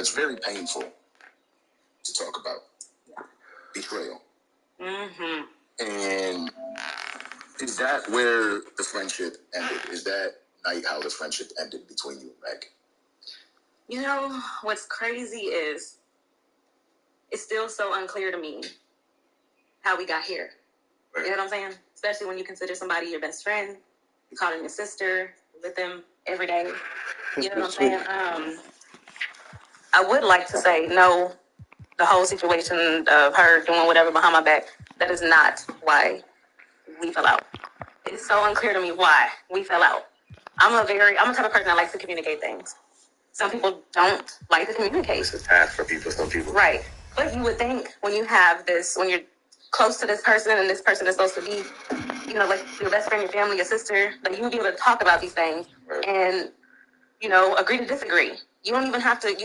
that's very painful to talk about. Betrayal. Mm-hmm. And is that where the friendship ended? Is that night how the friendship ended between you and Meg? You know, what's crazy is it's still so unclear to me how we got here. Right. You know what I'm saying? Especially when you consider somebody your best friend, you call them your sister, you're with them every day. You know what I'm saying? I would like to say no, the whole situation of her doing whatever behind my back, that is not why we fell out. It's so unclear to me why we fell out. I'm a type of person that likes to communicate things. Some people don't like to communicate. It's a task for people, some people. Right. But you would think when you have this, when you're close to this person and this person is supposed to be, you know, like your best friend, your family, your sister, that you would be able to talk about these things and, you know, agree to disagree. You don't even have to,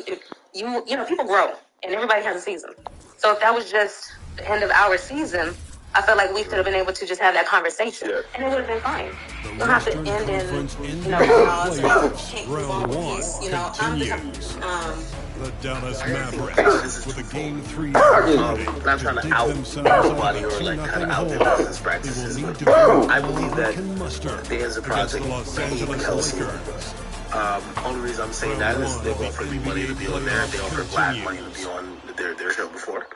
you know, people grow and everybody has a season. So if that was just the end of our season, I felt like we should have been able to just have that conversation, and it would have been fine. You don't have to end in, you know, round one continues. The Dallas Mavericks with a Game 3. I'm not trying to out nobody or like kind of out their business practices, but I believe that there's a project in Kelsey. Only reason I'm saying that is they've offered me money to be on there. They offered Black money to be on their show before,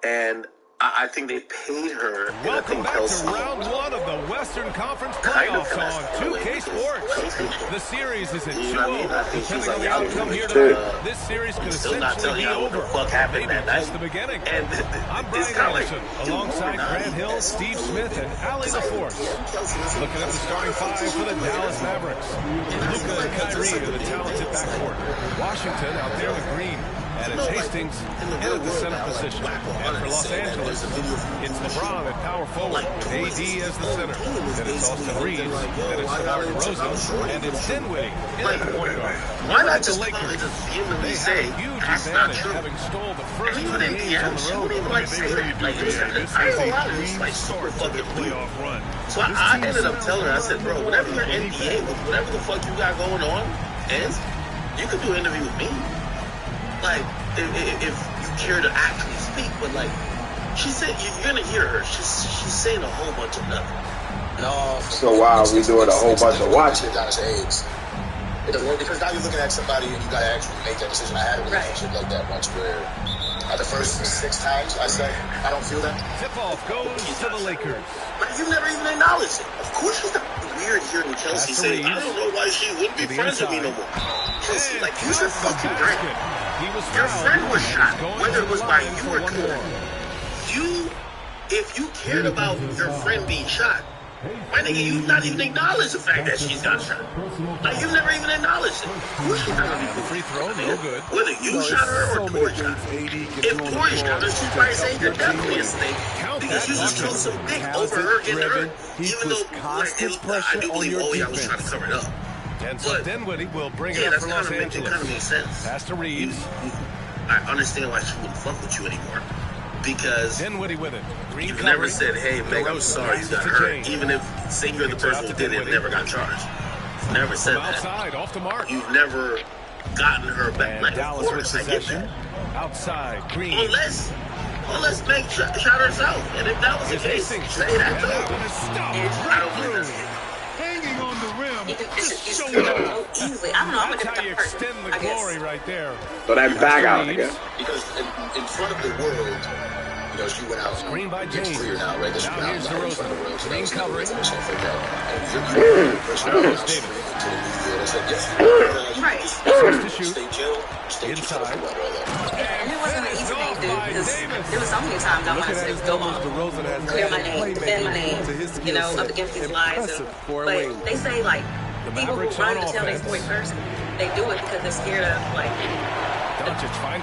and I think they paid her. And I think Kelsey, round one of the Western Conference playoffs on 2K Sports. The series is at 2-0. Depending on the outcome here tonight, this series could essentially be over. What happened that night? Just the beginning. And I'm Brian Anderson, alongside Grant Hill, Steve Smith, and Allie LaForce. Looking at the starting five for the Dallas Mavericks. Luka and Kyrie are the talented backcourt. Washington out there with Green. And it's Hastings in at the center position. And for Los Angeles, it's LeBron at power forward, with AD as the center. Then it's Austin Reeves, then it's DeMar DeRozan, and it's Dinwiddie in at the point guard. Why not the just Lakers? vehemently say Huge that's not advantage, true? having stole the first Even two in games on PM, the she road. wouldn't even like say that. Like, I ain't gonna lie, it's like super fucking weird. Run. So I ended up telling her, I said, bro, whatever your NBA, whatever the fuck you got going on is, you could do an interview with me. Like, if you care to actually speak, but like, she said, you're gonna hear her. She's saying a whole bunch of nothing. No. So why are we doing a whole bunch of watching? It doesn't work because now you're looking at somebody and you gotta actually make that decision. I had a relationship like that once where the first 6 times I said, I don't feel that. Tip-off goes to the Lakers. But you never even acknowledged it. Of course it's weird hearing Chelsea say, I don't know why she wouldn't be friends with me no more. Chelsea, like, use your fucking brain. Your friend was shot, whether it was by you or Cooper. If you cared about your friend being shot, my nigga, you've not even acknowledged the fact that she's got shot. Like, you've never even acknowledged it. Who's she gonna be free throw, no good. Whether you shot her or Torrey shot her. If Torrey shot her, she's probably saying you're definitely a snake because you just killed some dick over her getting hurt. Even though, like, I do believe, I was trying to cover it up. And so Dinwiddie will bring it up for Los Angeles. That kind of makes sense. Pass to Reeves. I understand why she wouldn't fuck with you anymore. Because Dinwiddie with it. Green you never said, hey, Meg, I'm sorry you got hurt. Even if, say you're the person who did it and never got charged. You've never said that. Outside, off the mark. You've never gotten her back. Like, of course, I get that. Outside, Green. Unless Meg shot herself. And if that was the case, say that too. I don't believe that's it. Hanging on the rim. It's so easily. I don't know. I'm a different person. Extend the glory right there. So that back out again. Because in front of the world, you know, she went out. Screen by James. It's clear now, right? That she went out in front of the world. So Green covering. And stuff like that. And you're the person who went out to the media that said, yes, right. First to shoot. Stay jail. Stay inside. And it wasn't an easy thing to do because there was so many times I wanted to go on, clear my name, defend my name, you know, up against these lies. But they say, like, people who run to tell their story first, they do it because they're scared of, like, the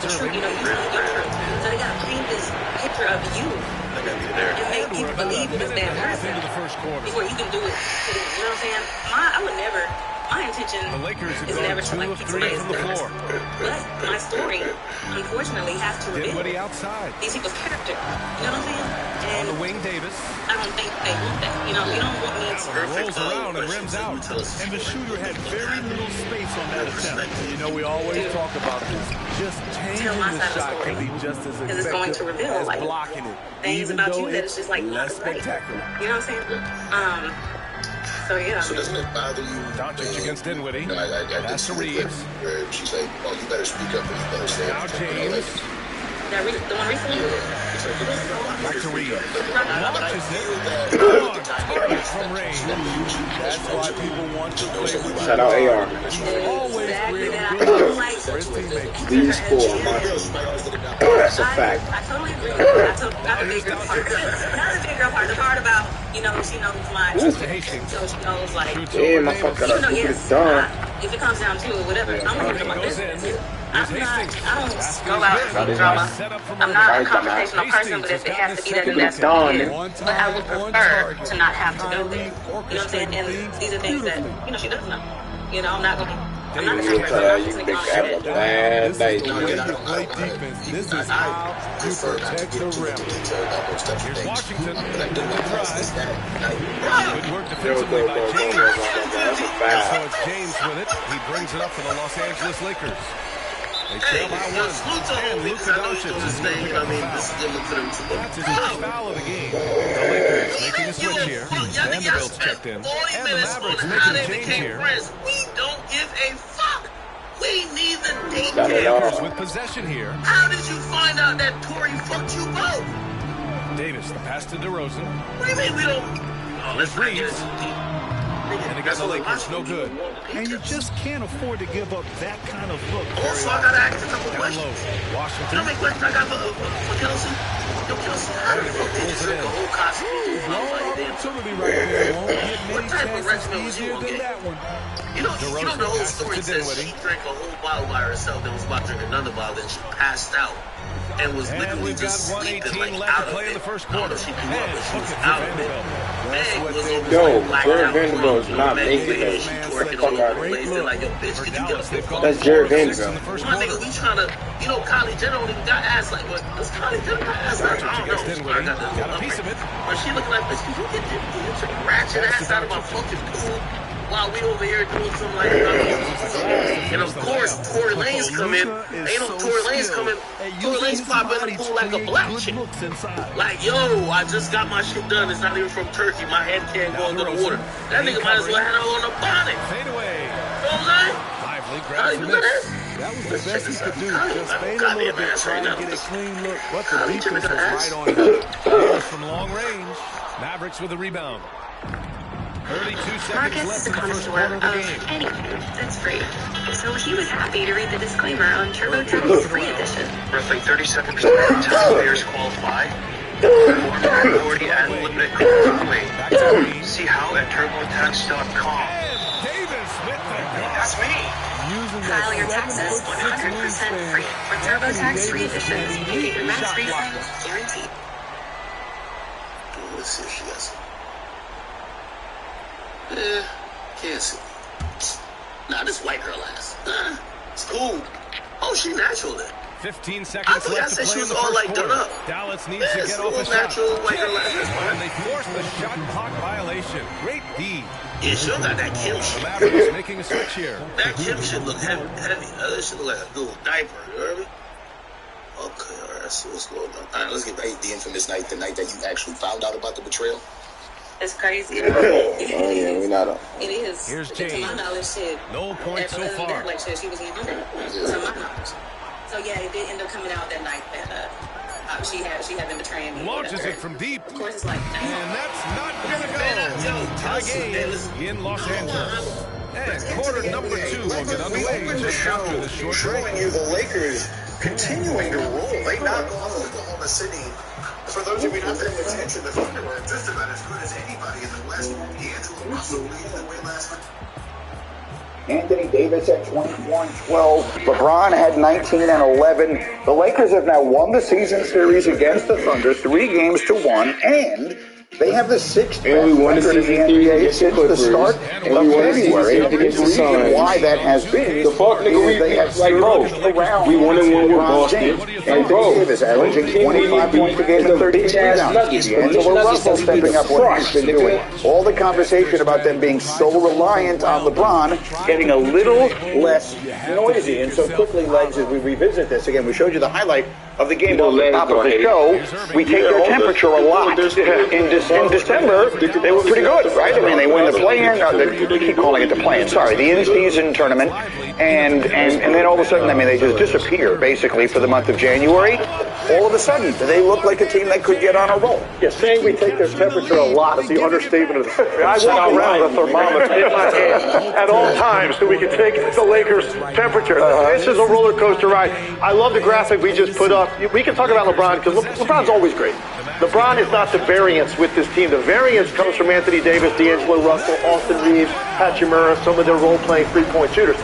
truth, you know, you know your truth. So they got to paint this picture of you and make people believe in this damn person before you can do it. You know what I'm saying? I would never... My intention is never to like pick somebody's business. But my story unfortunately, have to reveal Dinwiddie outside. these people's character. You know what I'm saying? On And the wing, Davis. I don't think they want that. You know, you don't want me to. Rolls around and rims out. And the shooter had very little space on that attempt. You know, we always talk about this. Just changing the shot can be just as Because it's going to effective reveal, as like, blocking it. things Even about though you that it's just like less not right. spectacular. You know what I'm saying? So yeah. So doesn't it bother you? Doncic against Dinwiddie. You know, I That's to did see the clip Reeves. where she's like, "Oh, you better speak up and you better say Now it." You know, James. The one recently? it's like, Back to Reeves. Launches it. But On target from range. That's why people want to play with Shout out AR. always Exactly real that. I good feel like for his teammates. These four, man. That's a fact. I totally agree with you. Not the bigger part. Not the bigger part. The part about, you know, she knows my To Hastings. so she knows like Damn, I fucked that even up. though Look at yes, it done. if it comes down to it, whatever, I'm gonna do my Goes in. business. Here's I'm not, Hastings. I don't Basket go is out good. and drama. Set up from I'm not a Right, dumbass. confrontational person, but if it has to be that, then that's Done. what it is. But I would prefer to not have to go there. You know what I'm saying? And these are things that, you know, she doesn't know. You know, I'm not the type of person Yeah, who's you just think gonna that shit. was a bad This night. is the way you play defense. This is how you protect the rim. Here's Washington. But Good work defensively by James. That's a So foul. it's James with it. He brings it up for the Los Angeles Lakers. They trail by Yo, one. salute to And him Luka because I know he's Doncic doing is his going to thing. pick I up a mean, foul. this is giving to them to That's his first foul of the game. The Lakers making a switch here. Vanderbilt's checked in. And the Mavericks making a change here. We don't give a fuck. We need the Got it details. all. Lakers with possession here. How did you find out that Tory fucked you both? Davis, the pass to DeRozan. What do you mean we don't? Oh, let's not get it too deep. And again, the Lakers, no good. And you just can't afford to give up that kind of look very Also, I often. gotta ask a couple Down questions. low. You know how Washington. many questions I got for Kelsey? Yo, Kelsey, how the fuck did you drink a whole Cosby? Long opportunity right there. Won't get many type of chances regimen was you easier gonna than get? that one. You know the whole passes story to says Dinwiddie. she drank a whole bottle by herself, then was about to drink another bottle, then she passed out. And was And literally we've got just sleeping 1:18 like left out to of play in it. the first I don't know quarter. if she threw up, And but she look was at out of it. Vanderbilt. Meg what was they over do. Yo, there blacked Jared out. Vanderbilt's not Meg making was it. she Man, twerking fuck all over out. the place. They're like, yo, bitch, For could you get Dallas, up they've there? gone That's 4 Jared of 6 in Vanderbilt. the first My nigga, quarter. we trying to, you know, Kylie Jenner don't even got ass like, what? Does Kylie Jenner got ass like? I don't Against know. Dinwiddie. I got Got a piece of it. But she looking like, bitch, can you get your ratchet ass out of my fucking pool while we over here doing something like that? And of course, Tory Lane's coming. Ain't no Tory Lane's coming. Tory Lane's popping in the pool like a black chick. Like, yo, I just got my shit done. It's not even from Turkey. My head can't go under the water. That nigga might as well have it on the bonnet. Fade away. You know what I'm saying? Lively How grabs you the do that? miss. That was the best he could do. Just fade a little bit, try to get a clean look. But the defense was right on him. Davis from long range. Mavericks with a rebound. 32 seconds Marcus left is in a the first connoisseur quarter of the of game. anything that's free. So he was happy to read the disclaimer on TurboTax Free Edition. Roughly 37% of taxpayers qualify. Minority and limited company. Back to Reeves. See how at TurboTax.com. And Davis with the block. That's me. Using File your that taxes 100% free. For TurboTax Free Editions, you get your max refund guaranteed. Let's see if she got some. Can't see. Nah, this white girl ass. It's cool. Oh, she natural then. 15 I seconds thought I left to said play she in was the all first like done quarter. up. Dallas needs Yeah, to it's get a off a little shot. natural white girl ass. And they force the shot clock violation. Great D. Yeah, she don't got that Kim The shit. Mavericks making a switch here. That Kim shit look heavy. That shit look like a little diaper. You heard me? Okay, all right. So what's going on? All right, let's get back to the infamous night, the night that you actually found out about the betrayal. It's crazy. Oh, yeah, we not a. It is. Here's To my James. knowledge, shit. No points so Other than far. that, like, shit, she was in 100. To my knowledge. So yeah, it did end up coming out that night that she had been betraying me. Launches whatever. it from deep. Of course, it's like, And damn. that's not gonna go. Tie game in Los Angeles. And quarter number 2 will get underway just after the short break. Showing you the Lakers continuing to roll. They knocked off Oklahoma City. For those of you not paying attention, the Thunder were just about as good as anybody in the West. D'Angelo Russell leading the way last night. Anthony Davis had 24 and 12. LeBron had 19 and 11. The Lakers have now won the season series against the Thunder 3-1, and They have the 6th best And we won the record in the season series NBA against the since the Clippers. start And of we won the season February. series against the The reason Suns. why that has been The fuck, nigga, is they have like, bro, around we won and won with LeBron Boston. James. And Anthony bro, Davis averaging 25 points a game and 13 rebounds. Nuggets, bro. D'Angelo Nuggets Russell doesn't stepping give a up what he's fuck, been doing. All the conversation about them being so reliant on LeBron getting a little less noisy. And so quickly, Legs, as we revisit this again, we showed you the highlight of the game on the top of the show. We take their temperature a lot. In December, they were pretty good, right? I mean, they win the play-in. They keep calling it the play-in. Sorry, the in-season tournament. And then all of a sudden, I mean, they just disappear, basically, for the month of January. All of a sudden, they look like a team that could get on a roll. Yeah, saying we take their temperature a lot is the understatement of the I walk around with a thermometer in my hand at all times so we can take the Lakers' temperature. This is a roller coaster ride. I love the graphic we just put up. We can talk about LeBron because LeBron's always great. LeBron is not the variance with this team. The variance comes from Anthony Davis, D'Angelo Russell, Austin Reeves, Hachimura, some of their role-playing three-point shooters.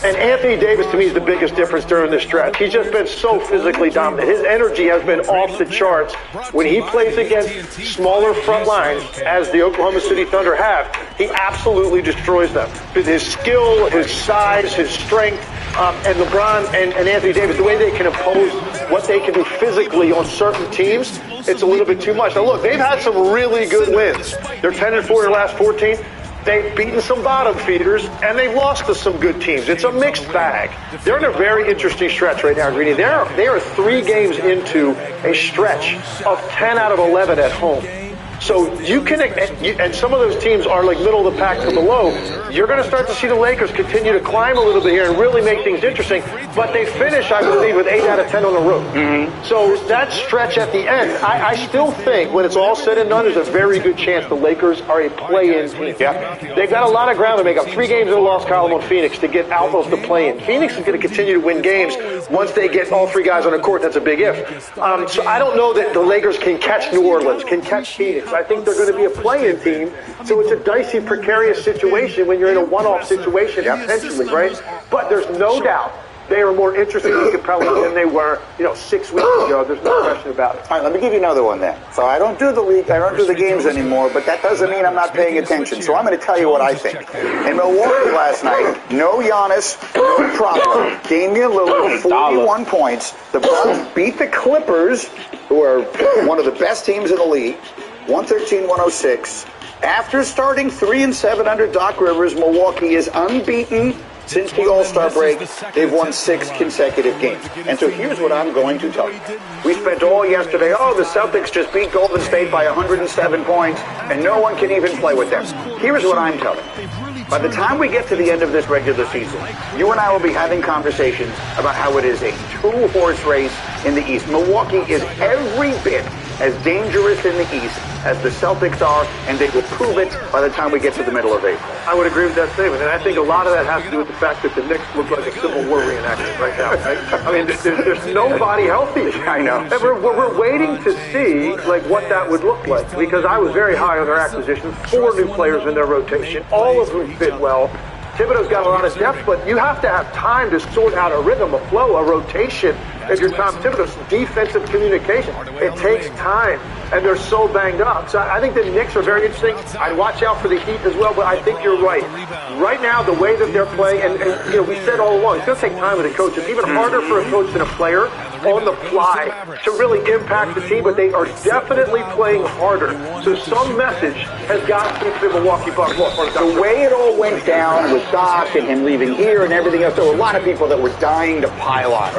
And Anthony Davis, to me, is the biggest difference during this stretch. He's just been so physically dominant. His energy has been off the charts. When he plays against smaller front lines, as the Oklahoma City Thunder have, he absolutely destroys them. His skill, his size, his strength, and LeBron and Anthony Davis, the way they can impose what they can do physically on certain teams, it's a little bit too much. Now, look, they've had some really good wins. They're 10-4 in their last 14. They've beaten some bottom feeders, and they've lost to some good teams. It's a mixed bag. They're in a very interesting stretch right now, Greeny. They are 3 games into a stretch of 10 out of 11 at home. So you can, and some of those teams are like middle of the pack to below. You're going to start to see the Lakers continue to climb a little bit here and really make things interesting. But they finish, I believe, with 8 out of 10 on the road. Mm-hmm. So that stretch at the end, I still think when it's all said and done, there's a very good chance the Lakers are a play-in team. Yeah. They've got a lot of ground to make up. 3 games in the loss column on Phoenix to get out of the play-in. Phoenix is going to continue to win games once they get all 3 guys on the court. That's a big if. So I don't know that the Lakers can catch New Orleans, can catch Phoenix. I think they're going to be a play-in team, so it's a dicey, precarious situation when you're in a one-off situation, potentially, right? But there's no doubt they are more interesting than they were, 6 weeks ago. There's no question about it. All right, let me give you another one then. So I don't do the league, I don't do the games anymore, but that doesn't mean I'm not paying attention. So I'm going to tell you what I think. In Milwaukee last night, no Giannis, no problem. Damian Lillard, 41 points. The Bucks beat the Clippers, who are one of the best teams in the league, 113-106. After starting 3-7 under Doc Rivers, Milwaukee is unbeaten since the All-Star break. They've won 6 consecutive games. And so here's what I'm going to tell you. We spent all yesterday, the Celtics just beat Golden State by 107 points, and no one can even play with them. Here's what I'm telling you. By the time we get to the end of this regular season, you and I will be having conversations about how it is a 2-horse race in the East. Milwaukee is every bit as dangerous in the East as the Celtics are, and they will prove it by the time we get to the middle of April. I would agree with that statement, and I think a lot of that has to do with the fact that the Knicks look like a Civil War reenactment right now. Right? I mean, there's nobody healthy. I know. And we're waiting to see what that would look like, because I was very high on their acquisition. 4 new players in their rotation, all of whom fit well. Thibodeau's got a lot of depth, but you have to have time to sort out a rhythm, a flow, a rotation. If you're Tom Thibodeau's defensive communication, it takes time, and they're so banged up. So I think the Knicks are very interesting. I'd watch out for the Heat as well, but I think you're right. Right now, the way that they're playing, and we said all along, it's going to take time with a coach. It's even harder for a coach than a player on the fly to really impact the team, but they are definitely playing harder. So some message has got to be the Milwaukee Bucks. The way it all went down with Doc and him leaving here and everything else, there were a lot of people that were dying to pile on.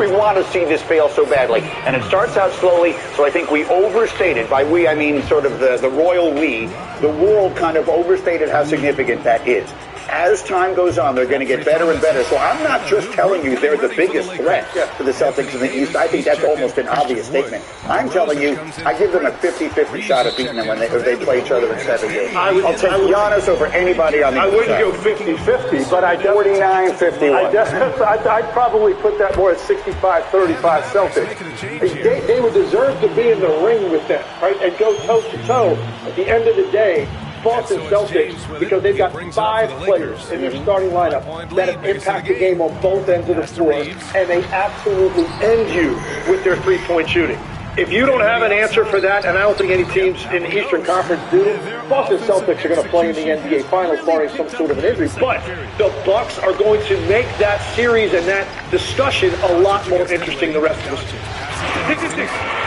We want to see this fail so badly. And it starts out slowly, so I think we overstated, by we I mean sort of the royal we, the world kind of overstated how significant that is. As time goes on, they're going to get better and better. So I'm not just telling you they're the biggest threat to the Celtics in the East. I think that's almost an obvious statement. I'm telling you, I give them a 50-50 shot of beating them when they play each other in 7 games. I'll take Giannis over anybody on the I East side. wouldn't go 50-50, but I 49-51. I'd probably put that more at 65-35 Celtics. They would deserve to be in the ring with them, right, and go toe-to-toe. At the end of the day, Boston Celtics, because they've got 5 players in their starting lineup that have impacted the game on both ends of the floor, and they absolutely end you with their three-point shooting. if you don't have an answer for that, and I don't think any teams in the Eastern Conference do, Boston Celtics are going to play in the NBA Finals barring some sort of an injury. But the Bucks are going to make that series and that discussion a lot more interesting the rest of the season.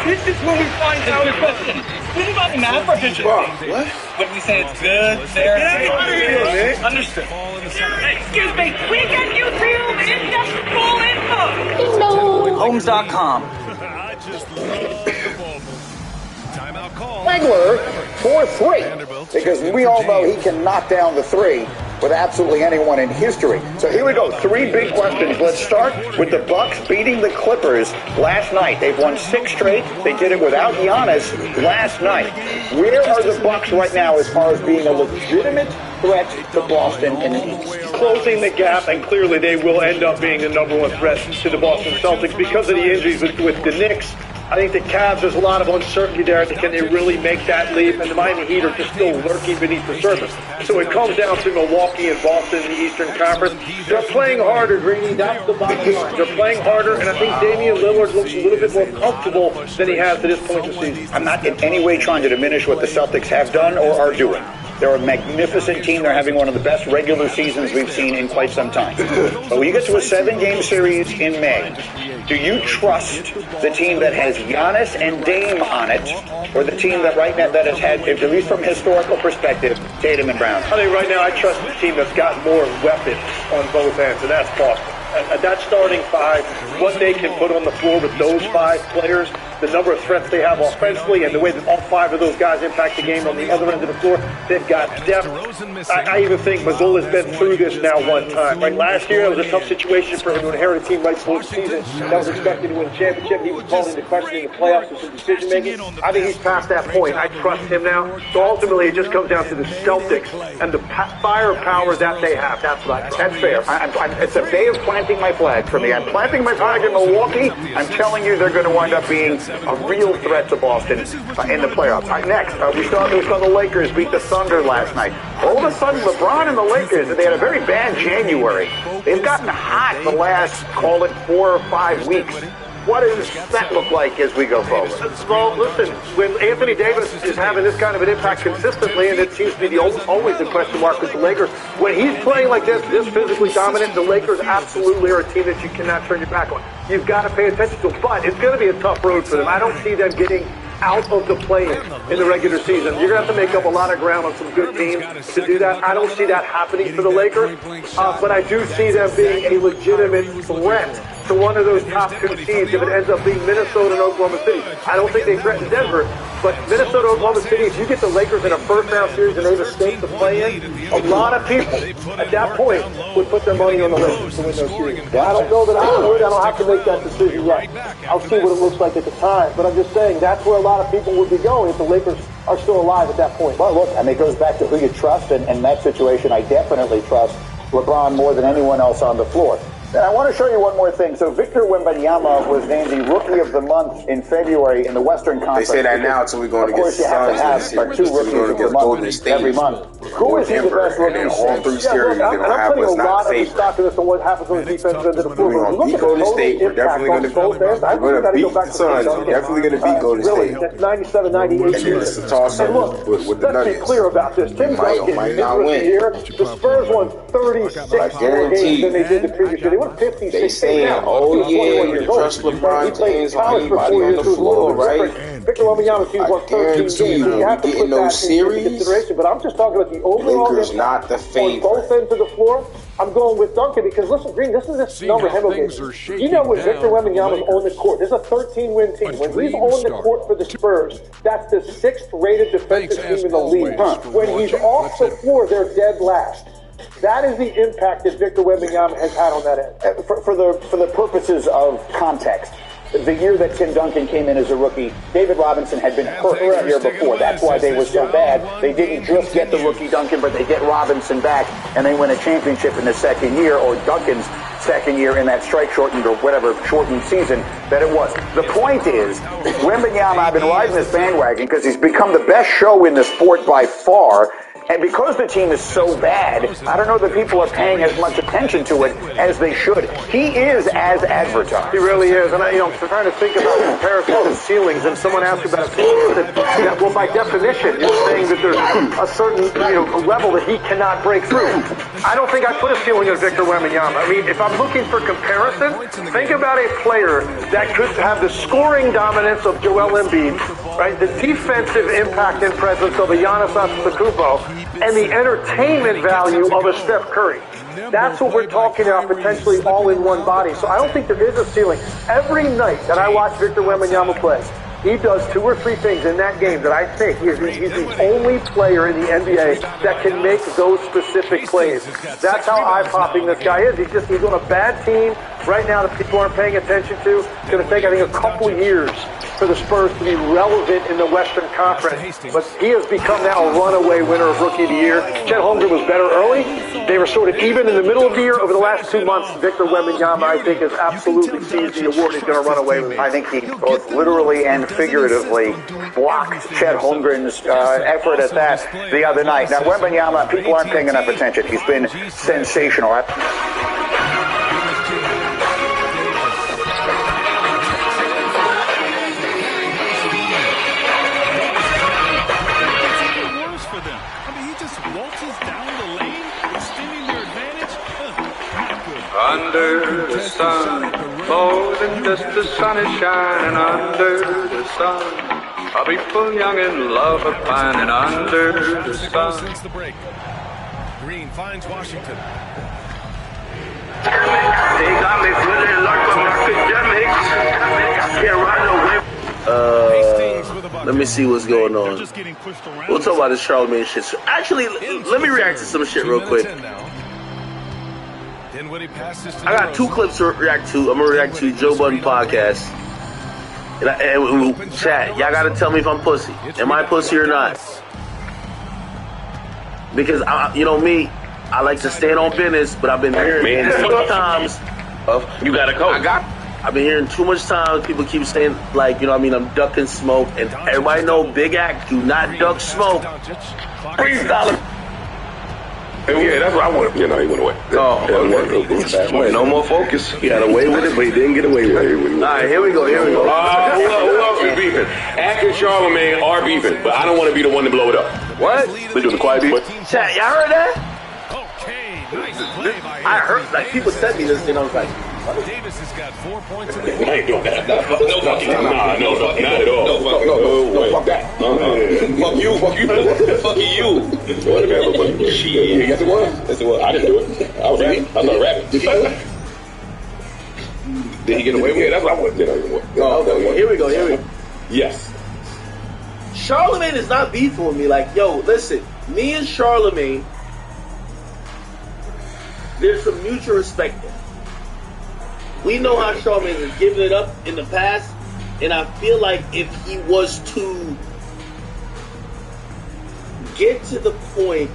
This is where we find out if this is about the math proficiency. What? When we say it's good, fair, understood. Hey, excuse me, we get YouTube. It's just full info. Homes.com. I just love the ball. Timeout call. Wegler for 3, because we all know he can knock down the 3 with absolutely anyone in history. So here we go, 3 big questions. Let's start with the Bucks beating the Clippers last night. They've won 6 straight. They did it without Giannis last night. Where are the Bucks right now as far as being a legitimate threat to Boston in the East? Closing the gap, and clearly they will end up being the #1 threat to the Boston Celtics because of the injuries with the Knicks. I think the Cavs, there's a lot of uncertainty there. Can they really make that leap? And the Miami Heat are just still lurking beneath the surface. So it comes down to Milwaukee and Boston in the Eastern Conference. They're playing harder, Greeny. That's the bottom line. They're playing harder, and I think Damian Lillard looks a little bit more comfortable than he has to this point in the season. I'm not in any way trying to diminish what the Celtics have done or are doing. They're a magnificent team. They're having one of the best regular seasons we've seen in quite some time. But when you get to a 7-game series in May, do you trust the team that has Giannis and Dame on it, or the team that right now that has had, at least from a historical perspective, Tatum and Brown? I think right now I trust the team that's got more weapons on both ends, and that's Boston. That starting 5, what they can put on the floor with those 5 players, the number of threats they have offensively, and the way that all 5 of those guys impact the game on the other end of the floor, they've got depth. I even think Mazzulla's been through this now one time. Right, last year it was a tough situation for him to inherit a team right before the season that was expected to win a championship. He was called into question in the playoffs with some decision making. I think he's past that point. I trust him now. So ultimately, it just comes down to the Celtics and the firepower that they have. That's what I think. That's fair. It's a day of planting my flag for me. I'm planting my flag in Milwaukee. I'm telling you they're going to wind up being a real threat to Boston in the playoffs. All right, next, we saw the Lakers beat the Thunder last night. All of a sudden, LeBron and the Lakers, they had a very bad January. They've gotten hot the last, call it, 4 or 5 weeks. What does that look like as we go forward? Well, listen, when Anthony Davis is having this kind of an impact consistently, and it seems to be always the question mark with the Lakers, when he's playing like this physically dominant, the Lakers absolutely are a team that you cannot turn your back on. You've got to pay attention to them, but it's going to be a tough road for them. I don't see them getting out of the play in the regular season. You're going to have to make up a lot of ground on some good teams to do that. I don't see that happening for the Lakers, but I do see them being a legitimate threat to one of those top 2 seeds if it ends up being Minnesota and Oklahoma City. I don't think they threaten Denver, but Minnesota, Oklahoma City, if you get the Lakers in a first-round series and they've escaped the play-in, a lot of people at that point would put their money on the Lakers to win those series. Well, I don't know that I would. I don't have to make that decision yet. I'll see what it looks like at the time. But I'm just saying that's where a lot of people would be going if the Lakers are still alive at that point. Well, look, and it goes back to who you trust, and in that situation, I definitely trust LeBron more than anyone else on the floor. And I want to show you one more thing. So Victor Wembanyama was named the Rookie of the Month in February in the Western Conference. They say that now until we're going to get Of course, you have to have 2 Rookies of the Month every month. Who is he the best rookie? And all 3 series I'm putting a lot of stock in this on what happens on the defensive end of the floor. We're going to beat Golden State. We're definitely going to beat the Suns. We're definitely going to beat Golden State. That's 97, 98 years. It's a toss-up with the Nuggets. Let's be clear about this. Tim Duncan, might not win. The Spurs won 36 more games than they did the previous year. They won 56. Saying, oh yeah, you trust LeBron James on anybody on the floor, right? Victor Wembanyama, he's won 13 games. You have to put that into consideration. But I'm just talking about the overall Lakers, not the favorite. On both ends of the floor. I'm going with Duncan because, listen, Green, this is this number game. You know when Victor Wembanyama's on the court, this is a 13-win team. When he's on the court for the Spurs, that's the 6th-rated defensive team in the league. When he's off the floor, they're dead last. That is the impact that Victor Wembanyama has had on that end. For the purposes of context, the year that Tim Duncan came in as a rookie, David Robinson had been hurt the year before. That's why they were so bad. They didn't just get the rookie Duncan, but they get Robinson back, and they win a championship in the second year, or Duncan's second year in that strike-shortened or whatever shortened season that it was. The point is, Wembanyama, I've been riding this bandwagon because he's become the best show in the sport by far. And because the team is so bad, I don't know that people are paying as much attention to it as they should. He is as advertised. He really is. And I'm trying to think about comparisons and ceilings, and someone asked about a ceiling that, well, by definition, you're saying that there's a certain level that he cannot break through. I don't think I put a ceiling on Victor Wembanyama. I mean, if I'm looking for comparison, think about a player that could have the scoring dominance of Joel Embiid, right? The defensive impact and presence of a Giannis Antetokounmpo, and the entertainment value of a Steph Curry. That's what we're talking about, potentially all in one body. So I don't think there is a ceiling. Every night that I watch Victor Wembanyama play, he does 2 or 3 things in that game that I think he's the only player in the NBA that can make those specific plays. That's how eye-popping this guy is. He's on a bad team right now that people aren't paying attention to. It's going to take, I think, a couple years for the Spurs to be relevant in the Western Conference. But he has become now a runaway winner of Rookie of the Year. Chet Holmgren was better early. They were sort of even in the middle of the year. Over the last 2 months, Victor Wembanyama, I think, has absolutely seized the award. He's going to run away with it. I think he both literally and figuratively blocked Chet Holmgren's effort at that the other night. Now, Wembanyama, people aren't paying enough attention. He's been sensational. Under the sun, more than just the sun is shining. Under the sun, a people young in love are pining. Under the sun. Since the break, Green finds Washington. They got me feeling like I'm academics. Can't run away. Let me see what's going on. We'll talk about this Charlemagne shit. So actually, let me react to some shit real quick. I got 2 clips to react to. I'm gonna react to Joe Budden podcast. And chat, y'all gotta tell me if I'm pussy. Am I pussy or not? Because you know me, I like to stand on business, but I've been hearing too much times. You got a coach. I've been hearing too much times. People keep saying like, you know what I mean, I'm ducking smoke, and everybody know Big Act do not duck smoke. Freestyle. Yeah, that's what I want. He went away. No more focus. He got away with it, but he didn't get away with it. All right, here we go. Who else is beefing? Act and Charlemagne are beefing, but I don't want to be the one to blow it up. What? They doing the quiet beef? Chat, y'all heard that? I heard, like, people said me this, and I was like, Davis has got 4 points in the I ain't doing that. No, fuck not at all. No, fuck that. Fuck you. Fuck you. What? Shit. Yes, it was. Yes, it was. I didn't do it. I was rapping. I started rapping. Did he get away with it? That's what I wanted to do. Here we go. Yes. Charlemagne is not beefing with me. Like, yo, listen, me and Charlemagne, there's some mutual respect there. We know how Charlemagne has given it up in the past, and I feel like if he was to get to the point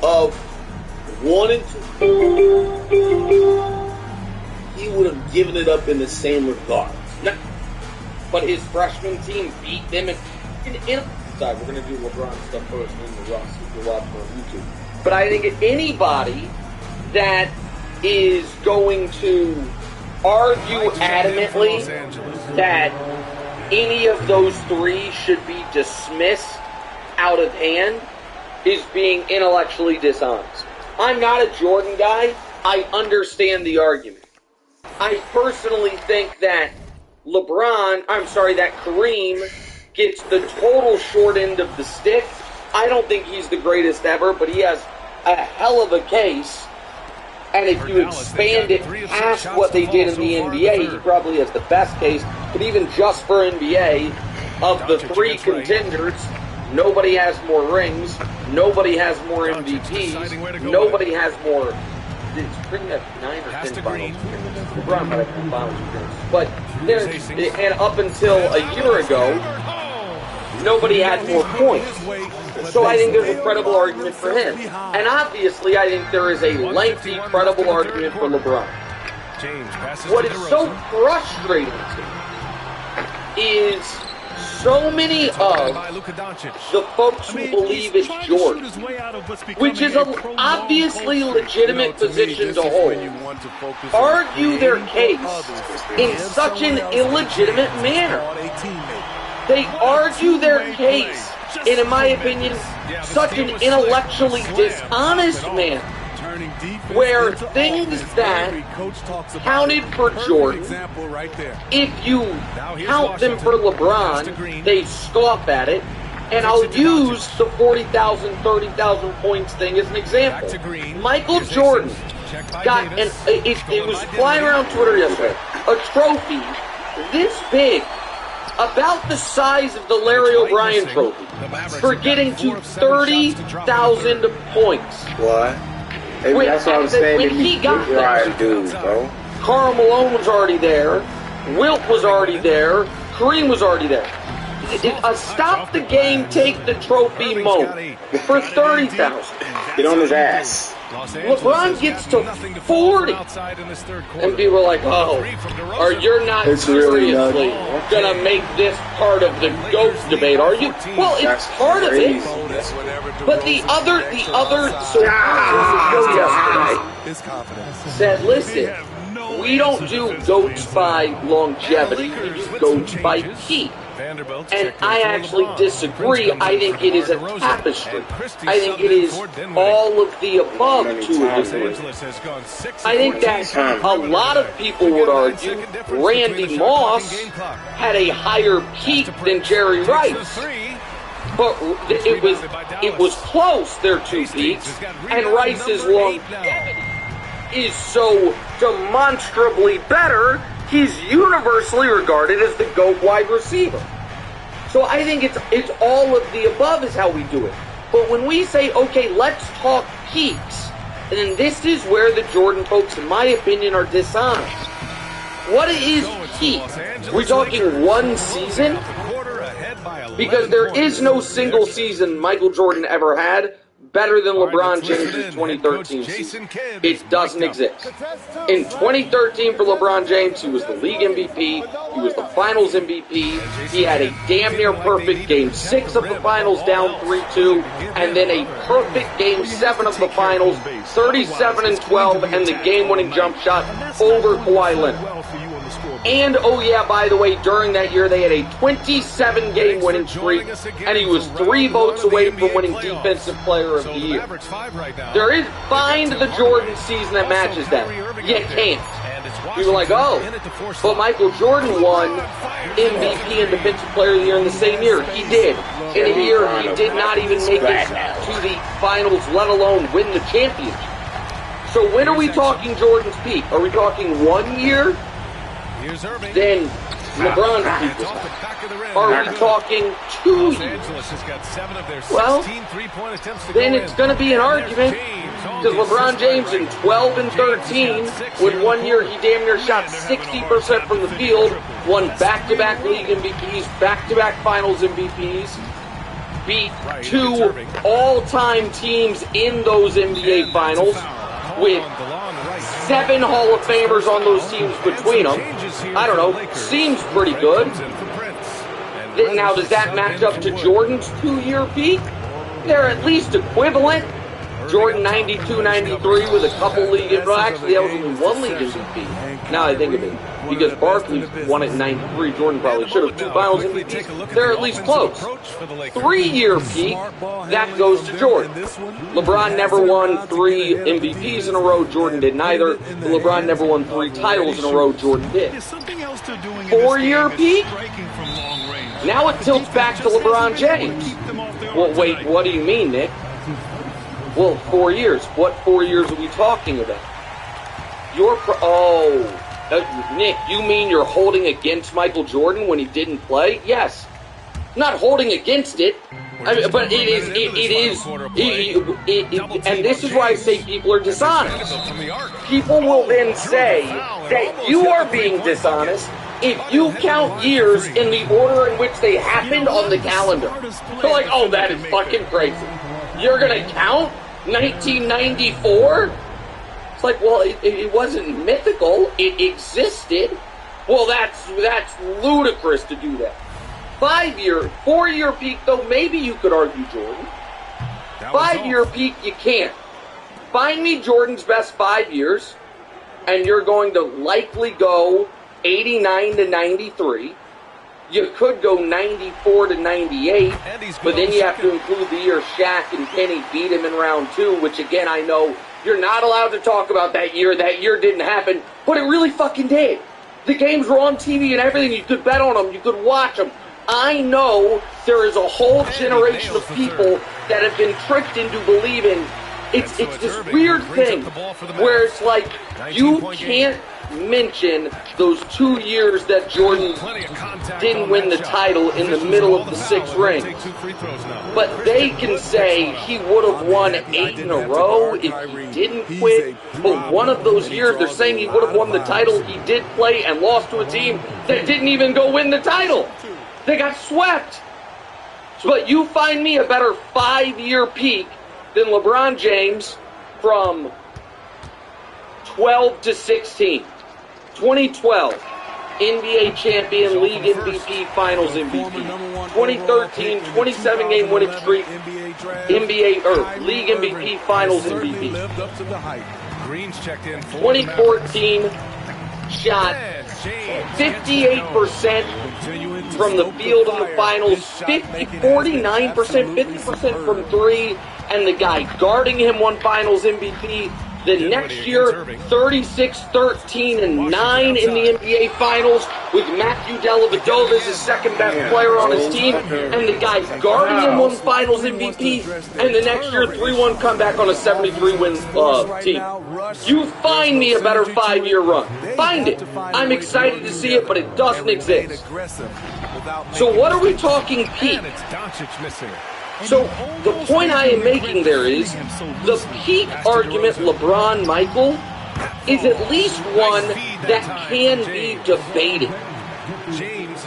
of wanting to, he would have given it up in the same regard. But his freshman team beat them in sorry, we're going to do LeBron stuff first, and then the Ross you can watch on YouTube. But I think anybody that is going to argue adamantly that any of those 3 should be dismissed out of hand is being intellectually dishonest. I'm not a Jordan guy. I understand the argument. I personally think that that Kareem gets the total short end of the stick. I don't think he's the greatest ever, but he has a hell of a case. And if you expand it past what they did in the NBA, he probably has the best case. But even just for NBA, of the 3 contenders, nobody has more rings, nobody has more MVPs, nobody has more. It's pretty much 9 or 10 finals. LeBron might have 10 finals appearances. But and up until a year ago, nobody had more points. So I think there's a credible argument for him. And obviously, I think there is a lengthy, credible argument for LeBron. What is so frustrating to me is so many of the folks who believe it's Jordan, which is an obviously legitimate position to hold, argue their case in such an illegitimate manner. They argue their case in my opinion, such an intellectually dishonest manner, where things that counted for Jordan, if you count them for LeBron, they scoff at it. And I'll use the 40,000, 30,000 points thing as an example. Michael Jordan got, it was flying around Twitter yesterday, a trophy this big, about the size of the Larry O'Brien trophy, for getting to 30,000 points. What? Maybe that's what I'm saying. When he got there, dude, bro. Karl Malone was already there, Wilt was already there, Kareem was already there. A stop the game, take the trophy moment for 30,000. Get on his ass. LeBron gets to 40, and people are like, "Oh, or you're not seriously gonna make this part of the GOAT debate, are you?" Well, it's part of it, but the other, so yesterday said, "Listen, we don't do GOATs by longevity; we do GOATs by peak." And I actually disagree. I think it is a tapestry. I think it is all of the above to a degree. I think that a lot of people would argue Randy Moss had a higher peak than Jerry Rice. But it was close, their two peaks, and Rice's longevity is so demonstrably better. He's universally regarded as the GOAT wide receiver. So I think it's all of the above is how we do it. But when we say, okay, let's talk peaks, and this is where the Jordan folks, in my opinion, are dishonest. What is peak? We're talking one season? Because there is no single season Michael Jordan ever had better than LeBron James' 2013 season. It doesn't exist. In 2013 for LeBron James, he was the league MVP, he was the finals MVP, he had a damn near perfect Game 6 of the finals down 3-2, and then a perfect Game 7 of the finals, 37-12, and the game-winning jump shot over Kawhi Leonard. And, oh yeah, by the way, during that year, they had a 27-game winning streak, and he was 3 votes away from winning Defensive Player of the Year. There is, find the Jordan season that matches that. You can't. People are like, oh, but Michael Jordan won MVP and Defensive Player of the Year in the same year. He did. In a year, he did not even make it to the finals, let alone win the championship. So when are we talking Jordan's peak? Are we talking 1 year? Then LeBron's peak was high. Are we talking 2 years? Well, then it's going to be an argument, because LeBron James in 12 and 13, with 1 year he damn near shot 60% from the field, won back-to-back league MVPs, back-to-back finals MVPs, beat 2 all-time teams in those NBA finals, with 7 Hall of Famers on those teams between them. I don't know, seems pretty good. Now, does that match up to Jordan's 2-year peak? They're at least equivalent. Jordan 92-93 with a couple league MVP. Well, actually, that was only 1 league MVP. Now I think of it. Because Barkley won it in 93. Jordan probably should have 2 finals MVPs. They're at least close. 3-year peak, that goes to Jordan. LeBron never won 3 MVPs in a row. Jordan did neither. LeBron never won 3 titles in a row. Jordan did. 4-year peak? Now it tilts back to LeBron James. Well, wait, what do you mean, Nick? Well, 4 years. What 4 years are we talking about? Nick, you mean you're holding against Michael Jordan when he didn't play? Yes. Not holding against it, but it is, and this is why I say people are dishonest. People will then say that you are being dishonest if you count years in the order in which they happened on the calendar. They're like, oh, that is fucking crazy. You're gonna count 1994? It's like, well, it wasn't mythical. It existed. Well, that's ludicrous to do that. 4-year peak, though, maybe you could argue Jordan. 5-year peak, you can't. Find me Jordan's best 5 years, and you're going to likely go 89 to 93. You could go 94 to 98, but then you have to include the year Shaq and Kenny beat him in round 2, which again, I know you're not allowed to talk about that year. That year didn't happen, but it really fucking did. The games were on TV and everything. You could bet on them. You could watch them. I know there is a whole generation of people that have been tricked into believing it's this weird thing where it's like you can't mention those 2 years that Jordan didn't win the title in the middle of the 6 rings. But they can say he would have won 8 in a row if he didn't quit. But one of those years, they're saying he would have won the title. He did play and lost to a team that didn't even go win the title. They got swept. But you find me a better 5-year peak than LeBron James from 12 to 16. 2012, NBA champion, league MVP, finals MVP. 2013, 27-game winning streak, league MVP, finals MVP. 2014, shot 58% from the field in the finals, 49%, 50% from 3, and the guy guarding him won finals MVP. The next year, 36, 13, and 9 in the NBA Finals with Matthew Dellavedova as his second best player on his team, and the guy guarding him won Finals MVP, and the next year, 3-1 comeback on a 73-win team. You find me a better 5-year run. Find it. I'm excited to see it, but it doesn't exist. So what are we talking peak? So the point I am making there is the peak argument LeBron-Michael is at least one that can be debated.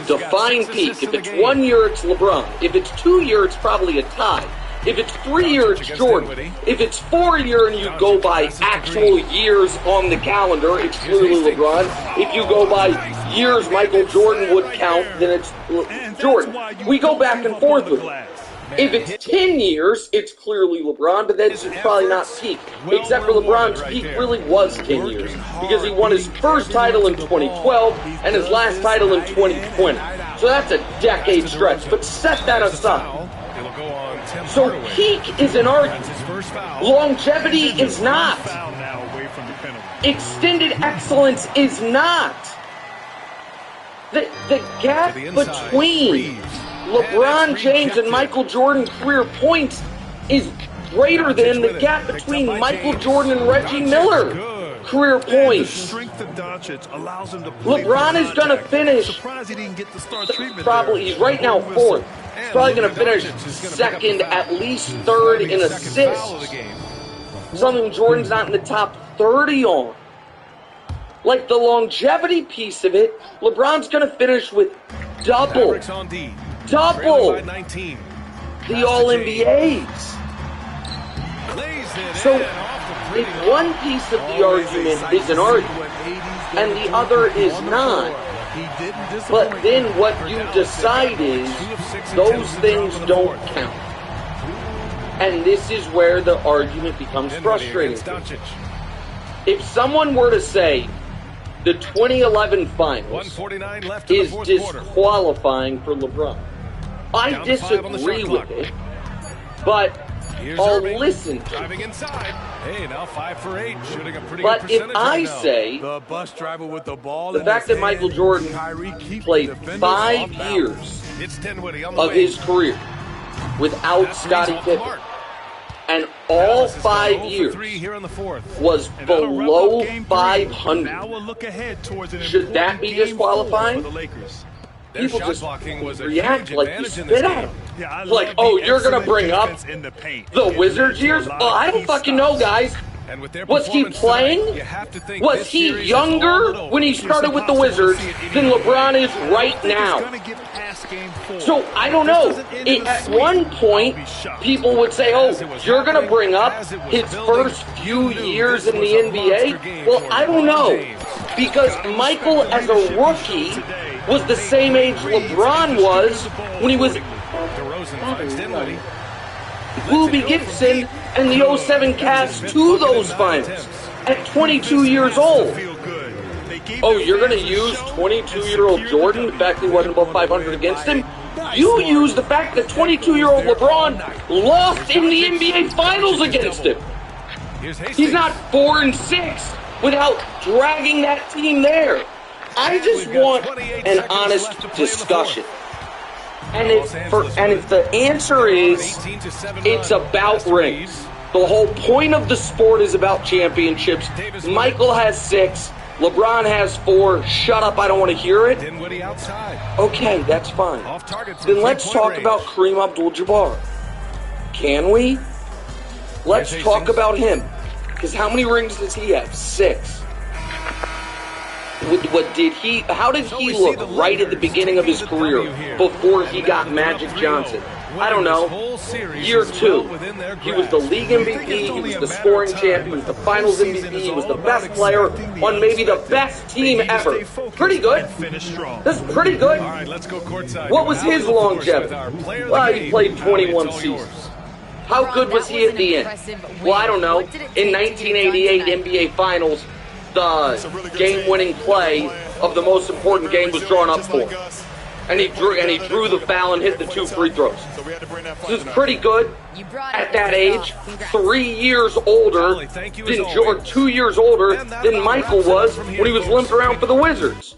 Define peak. If it's 1 year, it's LeBron. If it's 2 year, it's probably a tie. If it's 3 year, it's Jordan. If it's 4 year and you go by actual years on the calendar, it's clearly LeBron. If you go by years Michael Jordan would count, then it's Jordan. We go back and forth with it. If it's 10 years, it's clearly LeBron, but that's probably not peak. Except for LeBron's peak really was 10 years, because he won his first title in 2012 and his last title in 2020. So that's a decade stretch, but set that aside. So peak is an argument. Longevity is not. Extended excellence is not. The gap between LeBron James and Michael Jordan career points is greater than the gap between Michael Jordan and Reggie Miller career points. LeBron is going to finish, probably, he's right now 4th. He's probably going to finish 2nd, at least 3rd in assists. Something Jordan's not in the top 30 on. Like the longevity piece of it, LeBron's going to finish with double the All-NBAs. So, if one piece of the argument is an argument, and the other is not, but then what you decide is, those things don't count. And this is where the argument becomes frustrating. If someone were to say, the 2011 finals is disqualifying for LeBron, I disagree with it, but I'll listen to it. But if I say the fact that Michael Jordan played 5 years of his career without Scottie Pippen, and all 5 years was below 500, should that be disqualifying? People just react like you spit at them. Like, oh, you're going to bring up the Wizards years? Oh, I don't fucking know, guys. Was he playing? Was he younger when he started with the Wizards than LeBron is right now? So, I don't know. At one point, people would say, oh, you're going to bring up his first few years in the NBA? Well, I don't know. Because Michael, as a rookie, was the same age LeBron was when he was Boobie Gibson and the 07 Cavs to those finals at 22 years old. Oh, you're going to use 22-year-old Jordan, the fact that he wasn't above 500 against him? You use the fact that 22-year-old LeBron lost in the NBA Finals against him. He's not 4-6 without dragging that team there. I just want an honest discussion. And if the answer is it's about rings, the whole point of the sport is about championships. Michael has 6. LeBron has 4. Shut up, I don't want to hear it. Okay, that's fine. Then let's talk about Kareem Abdul-Jabbar. Can we? Let's talk about him. Because how many rings does he have? 6. How did he look right at the beginning of his career before he got Magic Johnson? I don't know. Year 2. He was the league MVP, he was the scoring champ, he was the finals MVP, he was the best player on maybe the best team ever. Pretty good. That's pretty good. What was his longevity? Well, he played 21 seasons. How good was he at the end? Well, I don't know. In 1988 NBA Finals, the game-winning play of the most important game was drawn up for him. And he drew the foul and hit the 2 free throws. This is pretty good at that age. 3 years older or 2 years older than Michael was when he was limping around for the Wizards.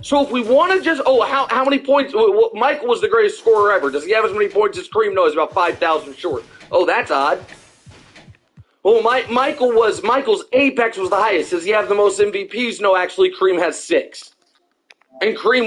So if we want to just, how many points? Michael was the greatest scorer ever. Does he have as many points as Kareem? No, he's about 5,000 short. Oh, that's odd. Well, Michael's apex was the highest. Does he have the most MVPs? No, actually, Kareem has 6. And Kareem